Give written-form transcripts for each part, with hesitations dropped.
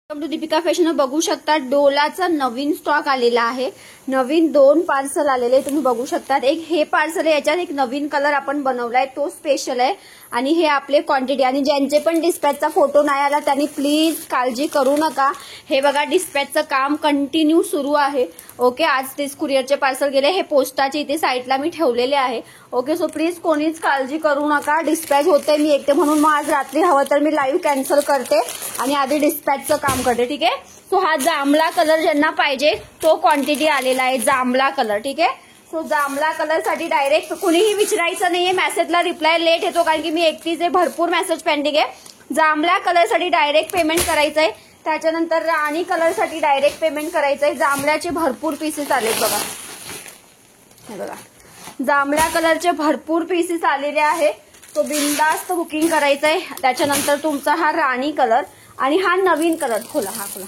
Welcome to Deepika fashion. बघू शकता डोलाचा नवीन stock आलेला आहे. नवीन 2 पार्सल आलेले तुम्ही बघू शकता. एक हे पार्सल आहे, याच्यात एक नवीन कलर आपण बनवलाय तो स्पेशल आहे आणि हे आपले क्वांटिटी. आणि ज्यांचे पण डिस्पॅचचा फोटो नाही आला त्यांनी प्लीज काळजी करू नका. हे बघा डिस्पॅचचं काम कंटिन्यू सुरू आहे. ओके, आज तेच कुरिअरचे पार्सल गेले. हे पोस्टाचे इथे साईडला मी ठेवलेले आहे. ओके, सो प्लीज कोणीच काळजी करू नका. डिस्पॅच होते मी एकटे म्हणून मग आज रात्री हवं तर मी लाईव्ह कॅन्सल करते आणि आधी डिस्पॅचचं काम करते. ठीक आहे. सो हा जांभळा कलर ज्यांना पाहिजे तो क्वांटिटी आलेला आहे, जांभळा कलर. ठीक आहे. सो जांभळा कलर साठी डायरेक्ट कुणीही विचारायचं नाहीये. मेसेजला रिप्लाय लेट येतो कारण की मी एकटीच आहे, भरपूर मेसेज पेंडिंग आहे. जांभळा कलर साठी डायरेक्ट पेमेंट करायचंय. त्याच्यानंतर राणी कलर साठी डायरेक्ट पेमेंट करायचंय. जांभळ्याचे भरपूर पीसेस आलेत बघा. हे बघा जांभळ्या कलरचे भरपूर पीसेस आलेले आहे. तो बिंदास्त बुकिंग करायचंय. त्याच्यानंतर तुमचा हा राणी कलर आणि हा नवीन कलर खोला. हा खोला.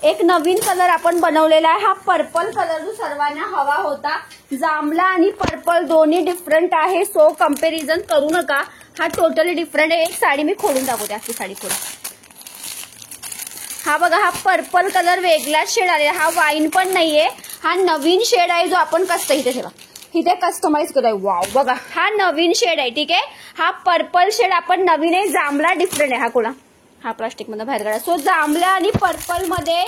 एक नवीन कलर आपण बनवलेला आहे. हा पर्पल कलर जो सर्वांना हवा होता. जांभळा आणि पर्पल दोन्ही डिफरंट आहे. सो कंपॅरिझन करू नका. हा टोटली डिफरंट आहे. एक साडी मी खोलून दाखवते. आपली साडी खोला. हा बघा हा पर्पल कलर वेगळा शेड आलेला. हा वाईन पण नाहीये. हा नवीन शेड आहे जो आपण इथे ठेवा. इथे कस्टमाइज केलाय. वाव बघा हा नवीन शेड आहे. ठीक आहे. हा पर्पल शेड आपण नवीन आहे. जांभळा डिफरंट आहे. हा कोणा हा प्लास्टिक मध्ये बाहेर काढा. सो जांभळा आणि पर्पल मध्ये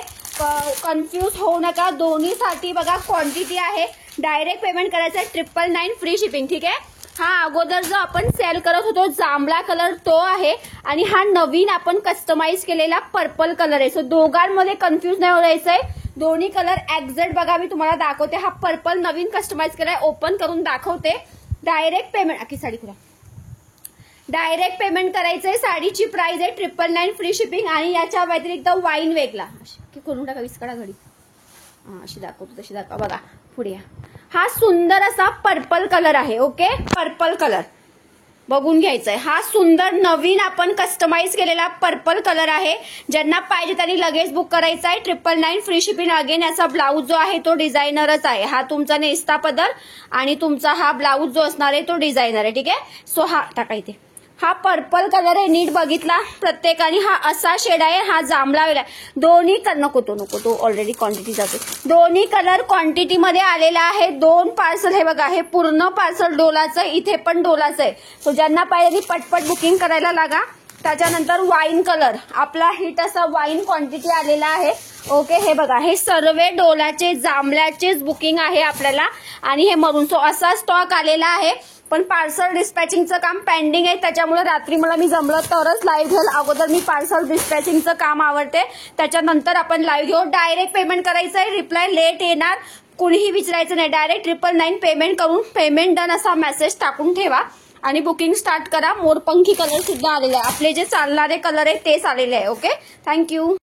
कन्फ्यूज होऊ नका. दोन्हीसाठी बघा क्वांटिटी आहे. डायरेक्ट पेमेंट करायचं आहे. 999 फ्री शिपिंग. ठीक आहे. हा अगोदर जो आपण सेल करत होतो जांभळा कलर तो आहे आणि हा नवीन आपण कस्टमाइज केलेला पर्पल कलर आहे. सो दोघांमध्ये कन्फ्यूज नाही व्हायचंय. दोन्ही कलर एक्झॅक्ट बघा मी तुम्हाला दाखवते. हा पर्पल नवीन कस्टमाइज केलाय. ओपन करून दाखवते. डायरेक्ट पेमेंट आखी साडी खुला. डायरेक्ट पेमेंट करायचंय. साडीची प्राइस आहे 999 फ्री शिपिंग आणि याच्या व्यतिरिक्त वाईन वेगळा. करून टाका विस्कडा घडी. अशी दाखवतो तशी दाखवा. बघा पुढे हा सुंदर असा पर्पल कलर आहे. ओके, पर्पल कलर बघून घ्यायचंय. हा सुंदर नवीन आपण कस्टमाइज केलेला पर्पल कलर आहे. ज्यांना पाहिजे त्यांनी लगेच बुक करायचा आहे. 999 फ्री शिपिंग. अगेन याचा ब्लाऊज जो आहे तो डिझायनरच आहे. हा तुमचा नेस्ता पदर आणि तुमचा हा ब्लाऊज जो असणार आहे तो डिझायनर आहे. ठीक आहे. सो हा टाका इथे. हा पर्पल कलर आहे. नीट बघितला प्रत्येकाने. हा असा शेड आहे. हा जांभळा वेगळा. दोन्ही नको तो ऑलरेडी क्वांटिटी जाते. दोन्ही कलर क्वांटिटी मध्ये आलेला आहे. 2 पार्सल. हे बघा हे पूर्ण पार्सल डोलाचं. इथे पण डोलाचं आहे. सो ज्यांना पाहिजे पटपट बुकिंग करायला लागा. त्याच्यानंतर वाईन कलर आपला हिट असा वाईन क्वांटिटी आलेला आहे. ओके, हे बघा हे सर्व डोलाचे जांभळ्याचेच बुकिंग आहे आपल्याला आणि हे मरून. सो असा स्टॉक आलेला आहे. पण पार्सल डिस्पॅचिंगचं काम पेंडिंग आहे. त्याच्यामुळे रात्री मला मी जमलं तरच लाईव्ह घेईल. अगोदर मी पार्सल डिस्पॅचिंगचं काम आवडते. त्याच्यानंतर आपण लाईव्ह घेऊ. डायरेक्ट पेमेंट करायचं आहे. रिप्लाय लेट येणार. कुणीही विचारायचं नाही. डायरेक्ट 999 पेमेंट करून पेमेंट डन असा मेसेज टाकून ठेवा आणि बुकिंग स्टार्ट करा. मोरपंखी कलर सुद्धा आलेले आहे. आपले जे चालणारे कलर आहे तेच आलेले आहे. Okay, thank you.